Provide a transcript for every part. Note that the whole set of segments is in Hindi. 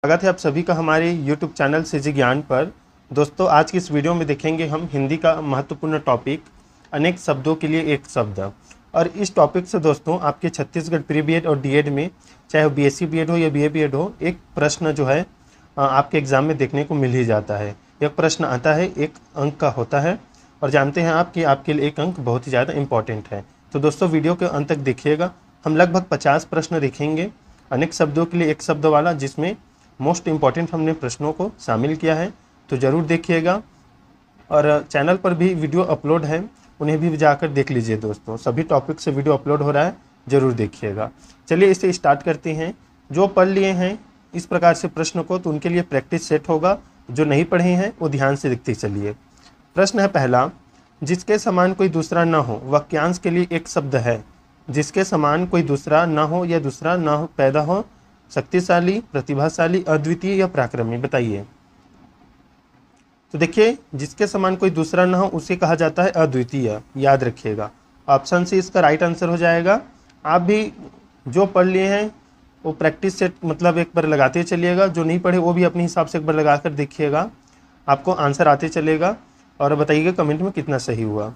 स्वागत है आप सभी का हमारे YouTube चैनल सीजी ज्ञान पर। दोस्तों, आज की इस वीडियो में देखेंगे हम हिंदी का महत्वपूर्ण टॉपिक अनेक शब्दों के लिए एक शब्द। और इस टॉपिक से दोस्तों आपके छत्तीसगढ़ प्री बीएड और डीएड में, चाहे वो बीएससी बीएड हो या बीए बीएड हो, एक प्रश्न जो है आपके एग्ज़ाम में देखने को मिल ही जाता है। एक प्रश्न आता है, एक अंक का होता है, और जानते हैं आप कि आपके लिए एक अंक बहुत ही ज़्यादा इंपॉर्टेंट है। तो दोस्तों, वीडियो के अंत तक देखिएगा। हम लगभग 50 प्रश्न देखेंगे अनेक शब्दों के लिए एक शब्द वाला, जिसमें मोस्ट इम्पॉर्टेंट हमने प्रश्नों को शामिल किया है। तो ज़रूर देखिएगा। और चैनल पर भी वीडियो अपलोड है, उन्हें भी जाकर देख लीजिए दोस्तों। सभी टॉपिक से वीडियो अपलोड हो रहा है, ज़रूर देखिएगा। चलिए इसे स्टार्ट करते हैं। जो पढ़ लिए हैं इस प्रकार से प्रश्न को, तो उनके लिए प्रैक्टिस सेट होगा। जो नहीं पढ़े हैं वो ध्यान से देखते चलिए। प्रश्न है पहला, जिसके समान कोई दूसरा न हो वाक्यांश के लिए एक शब्द है। जिसके समान कोई दूसरा न हो या दूसरा न हो पैदा हो, शक्तिशाली, प्रतिभाशाली, अद्वितीय या पराक्रमी, बताइए। तो देखिए, जिसके समान कोई दूसरा ना हो उसे कहा जाता है अद्वितीय, याद रखिएगा। ऑप्शन सी इसका राइट आंसर हो जाएगा। आप भी जो पढ़ लिए हैं वो प्रैक्टिस सेट मतलब एक बार लगाते चलिएगा। जो नहीं पढ़े वो भी अपने हिसाब से एक बार लगा कर देखिएगा, आपको आंसर आते चलेगा। और बताइएगा कमेंट में कितना सही हुआ।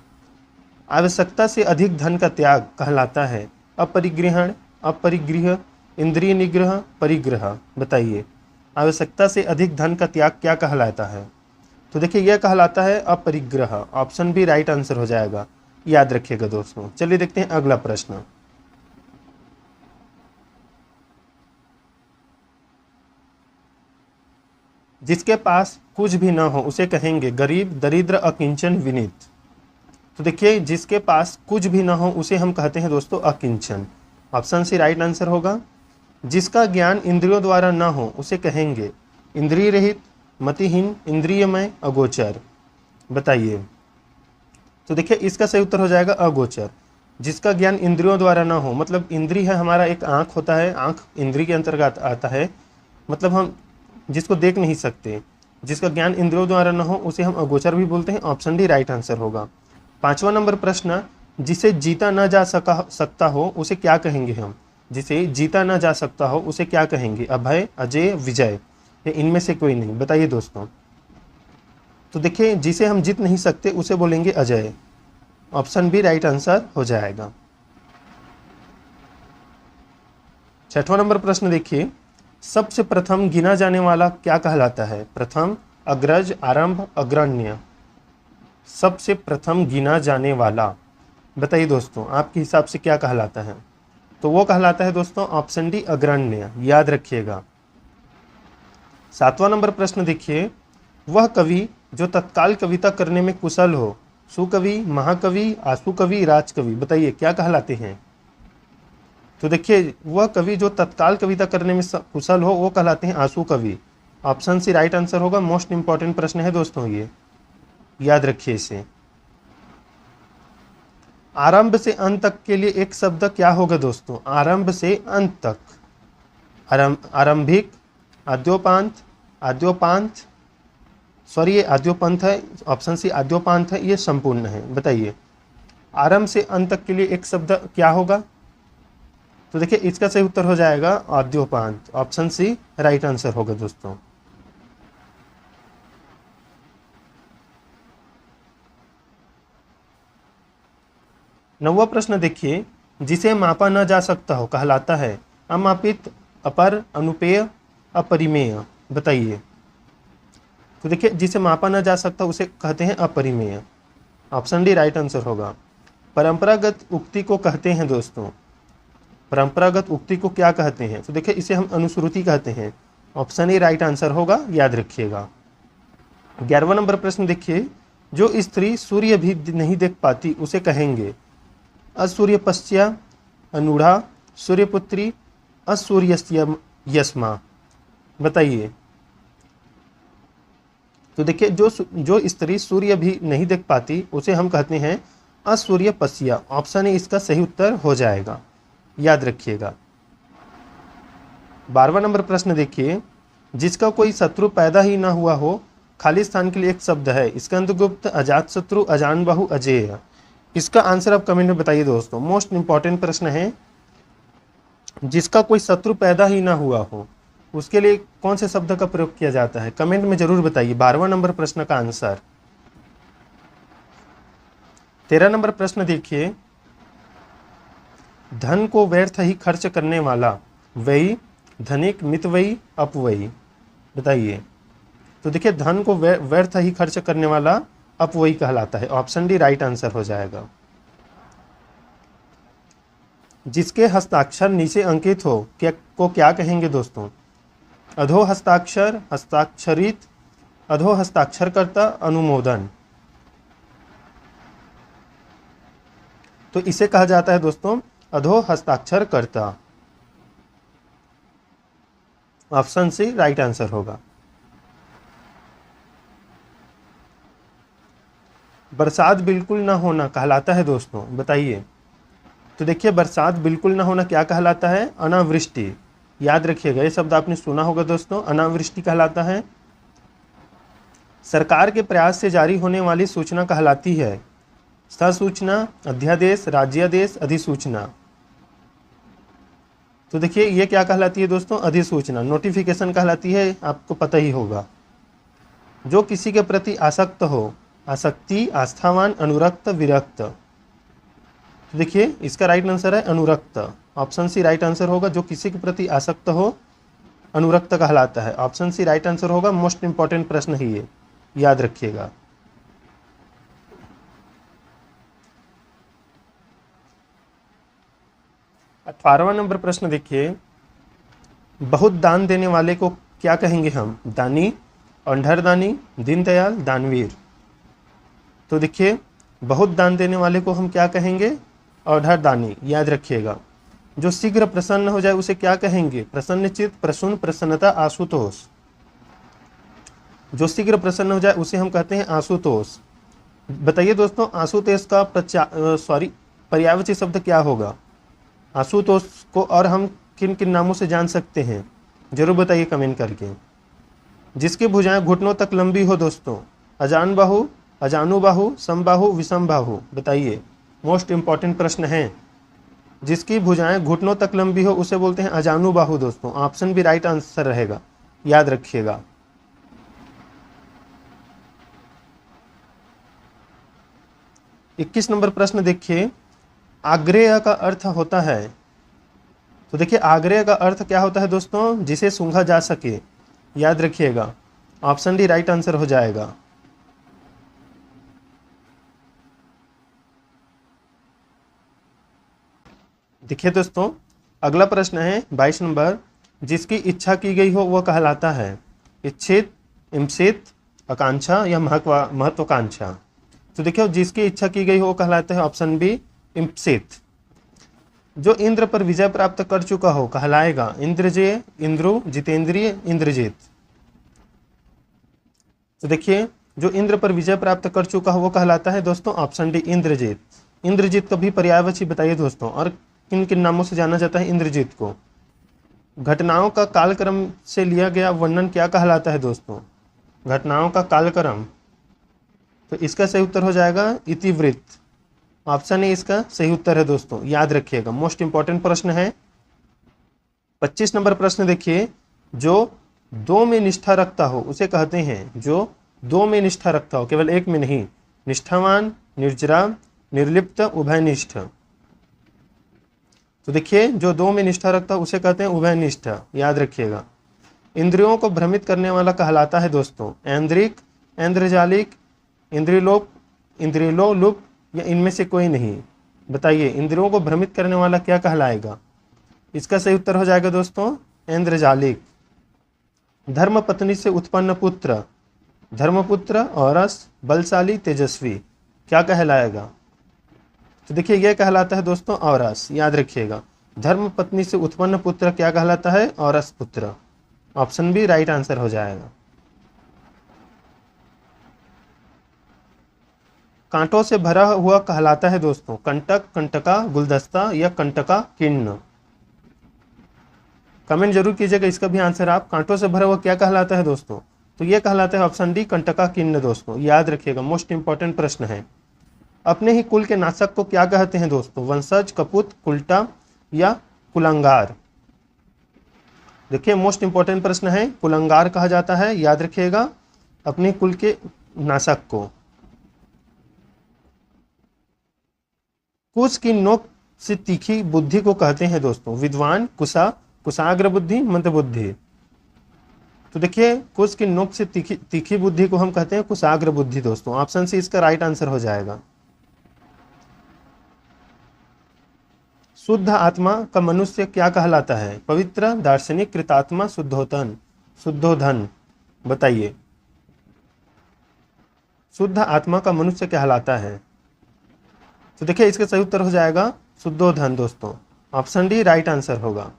आवश्यकता से अधिक धन का त्याग कहलाता है अपरिग्रहण, अपरिग्रह, इंद्रिय निग्रह, परिग्रह, बताइए। आवश्यकता से अधिक धन का त्याग क्या कहलाता है? तो देखिए, यह कहलाता है अपरिग्रह। ऑप्शन बी राइट आंसर हो जाएगा, याद रखिएगा दोस्तों। चलिए देखते हैं अगला प्रश्न। जिसके पास कुछ भी न हो उसे कहेंगे गरीब, दरिद्र, अकिंचन, विनीत। तो देखिए, जिसके पास कुछ भी न हो उसे हम कहते हैं दोस्तों अकिंचन। ऑप्शन सी राइट आंसर होगा। जिसका ज्ञान इंद्रियों द्वारा न हो उसे कहेंगे इंद्रिय रहित, मतिहीन, इंद्रियमय, अगोचर, बताइए। तो देखिए, इसका सही उत्तर हो जाएगा अगोचर। जिसका ज्ञान इंद्रियों द्वारा न हो, मतलब इंद्रिय है हमारा, एक आँख होता है, आँख इंद्रिय के अंतर्गत आता है, मतलब हम जिसको देख नहीं सकते। जिसका ज्ञान इंद्रियों द्वारा न हो उसे हम अगोचर भी बोलते हैं। ऑप्शन डी राइट आंसर होगा। 5वां नंबर प्रश्न, जिसे जीता न जा सकता हो उसे क्या कहेंगे हम? जिसे जीता न जा सकता हो उसे क्या कहेंगे? अभय, अजय, विजय, या इनमें से कोई नहीं, बताइए दोस्तों। तो देखिए, जिसे हम जीत नहीं सकते उसे बोलेंगे Ajay. Option B right answer हो जाएगा। 6वां नंबर प्रश्न देखिए, सबसे प्रथम गिना जाने वाला क्या कहलाता है? प्रथम, अग्रज, आरंभ, अग्रण्य। सबसे प्रथम गिना जाने वाला, बताइए दोस्तों, आपके हिसाब से क्या कहलाता है? तो वो कहलाता है दोस्तों ऑप्शन डी अग्रण्य, याद रखिएगा। 7वां नंबर प्रश्न देखिए, वह कवि जो तत्काल कविता करने में कुशल हो, सुकवि, महाकवि, आशु कवि, राजकवि, बताइए क्या कहलाते हैं? तो देखिए, वह कवि जो तत्काल कविता करने में कुशल हो वो कहलाते हैं आशु कवि। ऑप्शन सी राइट आंसर होगा। मोस्ट इंपॉर्टेंट प्रश्न है दोस्तों, ये याद रखिए इसे। आरंभ से अंत तक के लिए एक शब्द क्या होगा दोस्तों? आरंभ से अंत तक, आरंभिक, आद्योपांत, आद्योपांत, सॉरी ये आद्योपंथ है। ऑप्शन सी आद्योपांत है, ये संपूर्ण है, बताइए। आरंभ से अंत तक के लिए एक शब्द क्या होगा? तो देखिए, इसका सही उत्तर हो जाएगा आद्योपांत। ऑप्शन सी राइट आंसर होगा दोस्तों। नौवां प्रश्न देखिए, जिसे मापा न जा सकता हो कहलाता है अमापित, अपर, अनुपेय, अपरिमेय, बताइए। तो देखिए, जिसे मापा न जा सकता उसे कहते हैं अपरिमेय। ऑप्शन डी राइट आंसर होगा। परंपरागत उक्ति को कहते हैं दोस्तों, परंपरागत उक्ति को क्या कहते हैं? तो देखिए, इसे हम अनुश्रुति कहते हैं। ऑप्शन ए राइट आंसर होगा, याद रखिएगा। 11वां नंबर प्रश्न देखिए, जो स्त्री सूर्य भी नहीं देख पाती उसे कहेंगे असूर्यपश्या, अनूढ़ा, सूर्यपुत्री, असूर्यस्मा, बताइए। तो देखिए, जो स्त्री सूर्य भी नहीं देख पाती उसे हम कहते हैं असूर्यपश्या। ऑप्शन ए इसका सही उत्तर हो जाएगा, याद रखिएगा। 12वां नंबर प्रश्न देखिए, जिसका कोई शत्रु पैदा ही ना हुआ हो, खाली स्थान के लिए एक शब्द है। स्कंदगुप्त, अजातशत्रु, अजानबाहु, अजेय। इसका आंसर आप कमेंट में बताइए दोस्तों। मोस्ट इंपॉर्टेंट प्रश्न है। जिसका कोई शत्रु पैदा ही ना हुआ हो, उसके लिए कौन से शब्द का प्रयोग किया जाता है? कमेंट में जरूर बताइए। 12वां नंबर प्रश्न का आंसर। 13 नंबर प्रश्न देखिए, धन को व्यर्थ ही खर्च करने वाला व्ययी, धनिक, मितव्ययी, अपव्ययी, बताइए। तो देखिए धन को व्यर्थ ही खर्च करने वाला अपव्ययी कहलाता है। ऑप्शन डी राइट आंसर हो जाएगा। जिसके हस्ताक्षर नीचे अंकित हो को क्या कहेंगे दोस्तों? अधो हस्ताक्षर, हस्ताक्षरित, अधो हस्ताक्षरकर्ता, अनुमोदन। तो इसे कहा जाता है दोस्तों अधो हस्ताक्षरकर्ता। ऑप्शन सी राइट आंसर होगा। बरसात बिल्कुल ना होना कहलाता है दोस्तों, बताइए। तो देखिए बरसात बिल्कुल ना होना क्या कहलाता है? अनावृष्टि। याद रखिएगा, ये शब्द आपने सुना होगा दोस्तों, अनावृष्टि कहलाता है। सरकार के प्रयास से जारी होने वाली सूचना कहलाती है सूचना, अध्यादेश, राज्यादेश, अधिसूचना। तो देखिए ये क्या कहलाती है दोस्तों? अधिसूचना, नोटिफिकेशन कहलाती है, आपको पता ही होगा। जो किसी के प्रति आसक्त हो, आसक्ति, आस्थावान, अनुरक्त, विरक्त। तो देखिए इसका राइट आंसर है अनुरक्त। ऑप्शन सी राइट आंसर होगा। जो किसी के प्रति आसक्त हो, अनुरक्त कहलाता है। ऑप्शन सी राइट आंसर होगा। मोस्ट इंपॉर्टेंट प्रश्न है ये, याद रखिएगा। अठारहवां नंबर प्रश्न देखिए, बहुत दान देने वाले को क्या कहेंगे हम? दानी, अंधरदानी, दीनदयाल, दानवीर। तो देखिए बहुत दान देने वाले को हम क्या कहेंगे? औढ़रदानी। याद रखिएगा। जो शीघ्र प्रसन्न हो जाए उसे क्या कहेंगे? प्रसन्नचित्त, प्रसून, प्रसन्नता, आशुतोष। जो शीघ्र प्रसन्न हो जाए उसे हम कहते हैं आशुतोष। बताइए दोस्तों आशुतोष का पर्यायवाची शब्द क्या होगा? आशुतोष को और हम किन किन नामों से जान सकते हैं? जरूर बताइए कमेंट करके। जिसकी भुजाएं घुटनों तक लंबी हो दोस्तों, अजान बाहु, अजानुबाहु, समबाहु, विषमबाहु, बताइए। मोस्ट इंपॉर्टेंट प्रश्न है। जिसकी भुजाएं घुटनों तक लंबी हो उसे बोलते हैं अजानुबाहु दोस्तों। ऑप्शन भी राइट आंसर रहेगा, याद रखिएगा। इक्कीस नंबर प्रश्न देखिए, आग्रेय का अर्थ होता है। तो देखिए आग्रेय का अर्थ क्या होता है दोस्तों? जिसे सूंघा जा सके। याद रखिएगा। ऑप्शन डी राइट आंसर हो जाएगा। देखिए दोस्तों अगला प्रश्न है 22 नंबर, जिसकी इच्छा की गई हो वह कहलाता है इच्छित, इम्सित, आकांक्षा या महत्वाकांक्षा। तो देखिए जिसकी इच्छा की गई हो वो कहलाता है ऑप्शन बी इम्सित। जो इंद्र पर विजय प्राप्त कर चुका हो कहलाएगा इंद्रजय, इंद्रु, जितेंद्रिय, इंद्रजीत। तो देखिए जो इंद्र पर विजय प्राप्त कर चुका हो वो कहलाता है दोस्तों ऑप्शन डी इंद्रजीत। इंद्रजीत का भी पर्यायवाची बताइए दोस्तों, और किन किन नामों से जाना जाता है इंद्रजीत को? घटनाओं का कालक्रम से लिया गया वर्णन क्या कहलाता है दोस्तों? घटनाओं का कालक्रम। तो इसका सही उत्तर हो जाएगा इतिवृत्त। ऑप्शन ए इसका सही उत्तर है दोस्तों, याद रखिएगा। मोस्ट इंपॉर्टेंट प्रश्न है। 25 नंबर प्रश्न देखिए, जो दो में निष्ठा रखता हो उसे कहते हैं, जो दो में निष्ठा रखता हो, केवल एक में नहीं, निष्ठावान, निर्जरा, निर्लिप्त, उभयनिष्ठ। तो देखिए जो दो में निष्ठा रखता है उसे कहते हैं उभयनिष्ठ, याद रखिएगा। इंद्रियों को भ्रमित करने वाला कहलाता है दोस्तों ऐन्द्रिक, ऐन्द्रजालिक, इंद्रिलोप, इंद्रिलोलुप या इनमें से कोई नहीं। बताइए इंद्रियों को भ्रमित करने वाला क्या कहलाएगा? इसका सही उत्तर हो जाएगा दोस्तों ऐन्द्रजालिक। धर्म पत्नी से उत्पन्न पुत्र, धर्मपुत्र, औरस, बलशाली, तेजस्वी, क्या कहलाएगा? तो देखिए यह कहलाता है दोस्तों औरस, याद रखिएगा। धर्म पत्नी से उत्पन्न पुत्र क्या कहलाता है? औरस पुत्र। ऑप्शन बी राइट आंसर हो जाएगा। कांटों से भरा हुआ कहलाता है दोस्तों कंटक, कंटका, गुलदस्ता या कंटका किण्ण। कमेंट जरूर कीजिएगा इसका भी आंसर आप। कांटों से भरा हुआ क्या कहलाता है दोस्तों? तो यह कहलाता है ऑप्शन डी कंटका किण्ण दोस्तों, याद रखिएगा। मोस्ट इंपॉर्टेंट प्रश्न है। अपने ही कुल के नाशक को क्या कहते हैं दोस्तों? वंशज, कपूत, कुल्टा या कुलांगार। देखिए मोस्ट इंपॉर्टेंट प्रश्न है, कुलंगार कहा जाता है, याद रखिएगा, अपने कुल के नाशक को। कुश की नोक से तीखी बुद्धि को कहते हैं दोस्तों, विद्वान, कुशा, कुशाग्र बुद्धि, मंद बुद्धि। तो देखिए कुश की नोक से तीखी बुद्धि को हम कहते हैं कुशाग्र बुद्धि दोस्तों। ऑप्शन सी इसका राइट आंसर हो जाएगा। शुद्ध आत्मा का मनुष्य क्या कहलाता है? पवित्र, दार्शनिक, कृतात्मा, शुद्धोधन। बताइए, शुद्ध आत्मा का मनुष्य कहलाता है? तो देखिए इसका सही उत्तर हो जाएगा शुद्धोधन दोस्तों। ऑप्शन डी राइट आंसर होगा।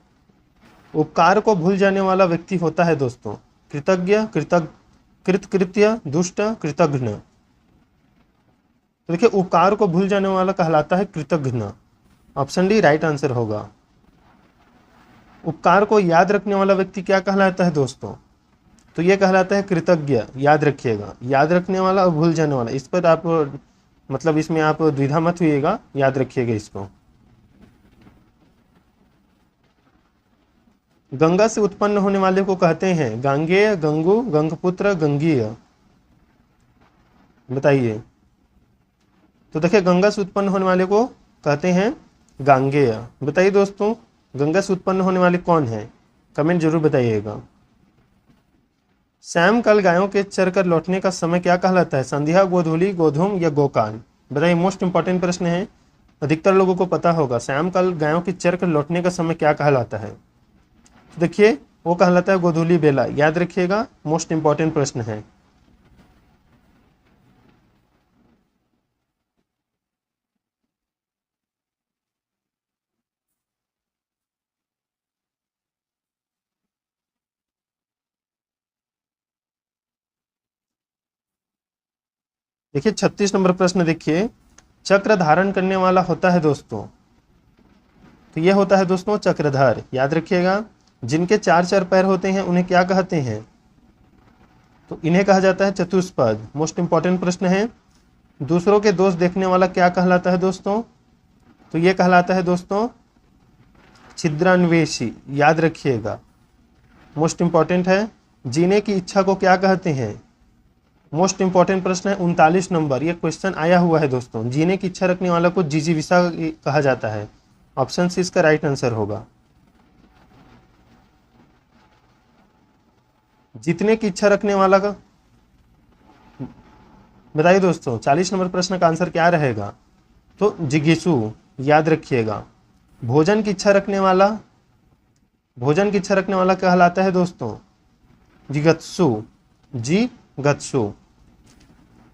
उपकार को भूल जाने वाला व्यक्ति होता है दोस्तों, कृतज्ञ, कृतकृत्य, दुष्ट, कृतघ्न। तो देखिए उपकार को भूल जाने वाला कहलाता है कृतघ्न। ऑप्शन डी राइट आंसर होगा। उपकार को याद रखने वाला व्यक्ति क्या कहलाता है दोस्तों? तो ये कहलाता है कृतज्ञ। याद रखिएगा, याद रखने वाला और भूल जाने वाला, इस पर आप मतलब इसमें आप द्विधा मत हुइएगा, याद रखिएगा इसको। गंगा से उत्पन्न होने वाले को कहते हैं गांगेय, गंगू, गंगपुत्र, गंगीय। बताइए। तो देखिए गंगा से उत्पन्न होने वाले को कहते हैं गांगेय। बताइए दोस्तों, गंगा से उत्पन्न होने वाले कौन है? कमेंट जरूर बताइएगा। श्याम कल गायों के चर कर लौटने का समय क्या कहलाता है? संध्या, गोधूली, गोधूम या गोकान। बताइए, मोस्ट इंपॉर्टेंट प्रश्न है, अधिकतर लोगों को पता होगा। श्याम कल गायों के चर कर लौटने का समय क्या कहलाता है? तो देखिए वो कहलाता है गोधूली बेला। याद रखिएगा, मोस्ट इंपॉर्टेंट प्रश्न है। देखिए 36 नंबर प्रश्न देखिए, चक्र धारण करने वाला होता है दोस्तों, तो ये होता है दोस्तों चक्रधर। याद रखिएगा, जिनके चार चार पैर होते हैं उन्हें क्या कहते हैं? तो इन्हें कहा जाता है चतुष्पद। मोस्ट इंपॉर्टेंट प्रश्न है। दूसरों के दोष देखने वाला क्या कहलाता है दोस्तों? तो ये कहलाता है दोस्तों छिद्रान्वेषी। याद रखिएगा, मोस्ट इंपॉर्टेंट है। जीने की इच्छा को क्या कहते हैं? मोस्ट इंपॉर्टेंट प्रश्न है 39 नंबर, ये क्वेश्चन आया हुआ है दोस्तों। जीने की इच्छा रखने वाला को जिजीविषा कहा जाता है। ऑप्शन सी इसका राइट आंसर होगा। जीतने की इच्छा रखने वाला का बताइए दोस्तों, 40 नंबर प्रश्न का आंसर क्या रहेगा? तो जिज्ञासु। याद रखिएगा। भोजन की इच्छा रखने वाला कहलाता है दोस्तों जिगत्सु। जिगत्सु।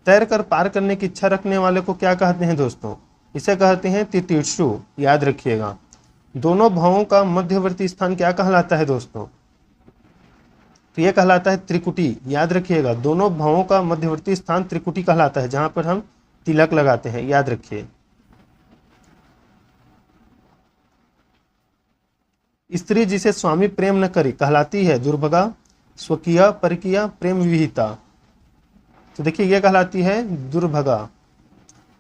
तैर कर पार करने की इच्छा रखने वाले को क्या कहते हैं दोस्तों? इसे कहते हैं तितीर्षु। याद रखिएगा। दोनों भावों का मध्यवर्ती स्थान क्या कहलाता है दोस्तों? तो यह कहलाता है त्रिकुटी। याद रखिएगा, दोनों भावों का मध्यवर्ती स्थान त्रिकुटी कहलाता है, जहां पर हम तिलक लगाते हैं। याद रखिए। स्त्री जिसे स्वामी प्रेम न करे कहलाती है दुर्भगा, स्वकीय, परकीय, प्रेम विहिता। तो देखिए यह कहलाती है दुर्भगा।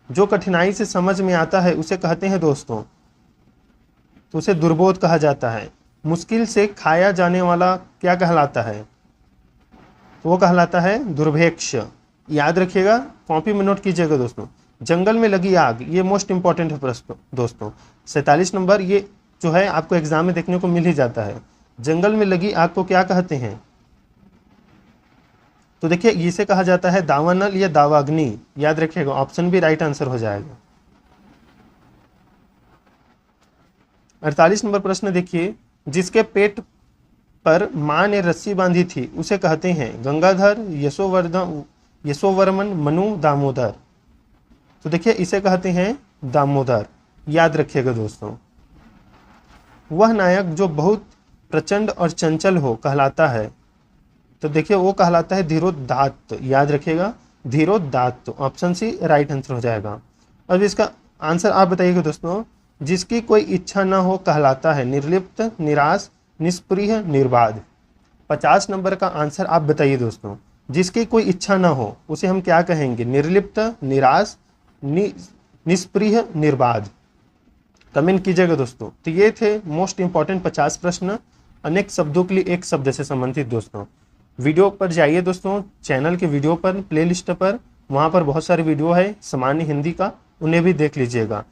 जो कठिनाई से समझ में आता है उसे कहते हैं दोस्तों, तो उसे दुर्बोध कहा जाता है। मुश्किल से खाया जाने वाला क्या कहलाता है? तो वो कहलाता है दुर्भिक्ष। याद रखिएगा, कॉपी में नोट कीजिएगा दोस्तों। जंगल में लगी आग, ये मोस्ट इंपॉर्टेंट है प्रश्न दोस्तों। 47 नंबर ये जो है आपको एग्जाम में देखने को मिल ही जाता है। जंगल में लगी आग को क्या कहते हैं? तो देखिए इसे कहा जाता है दावानल या दावाग्नि। याद रखिएगा, ऑप्शन भी राइट आंसर हो जाएगा। 48 नंबर प्रश्न देखिए, जिसके पेट पर मां ने रस्सी बांधी थी उसे कहते हैं गंगाधर, यशोवर्मन, मनु, दामोदर। तो देखिए इसे कहते हैं दामोदर। याद रखिएगा दोस्तों। वह नायक जो बहुत प्रचंड और चंचल हो कहलाता है, तो देखिए वो कहलाता है धीरोदात्त। याद रखिएगा, धीरोदात्त। ऑप्शन सी राइट आंसर हो जाएगा। अब इसका आंसर आप बताइएगा दोस्तों। जिसकी कोई इच्छा ना हो कहलाता है निर्लिप्त, निराश, निष्प्रिय, निर्बाध। 50 नंबर का आंसर आप बताइए दोस्तों। जिसकी कोई इच्छा ना हो उसे हम क्या कहेंगे? निर्लिप्त, निराश, निष्प्रिय, निर्बाध। कमेंट कीजिएगा दोस्तों। तो ये थे मोस्ट इंपॉर्टेंट 50 प्रश्न। अनेक शब्दों के लिए एक शब्द से संबंधित दोस्तों। वीडियो पर जाइए दोस्तों, चैनल के वीडियो पर, प्लेलिस्ट पर, वहाँ पर बहुत सारे वीडियो है सामान्य हिंदी का, उन्हें भी देख लीजिएगा।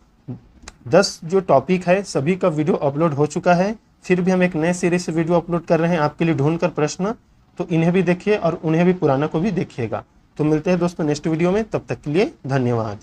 10 जो टॉपिक है सभी का वीडियो अपलोड हो चुका है, फिर भी हम एक नए सीरीज से वीडियो अपलोड कर रहे हैं आपके लिए ढूंढ कर प्रश्न, तो इन्हें भी देखिए और उन्हें भी, पुराना को भी देखिएगा। तो मिलते हैं दोस्तों नेक्स्ट वीडियो में, तब तक के लिए धन्यवाद।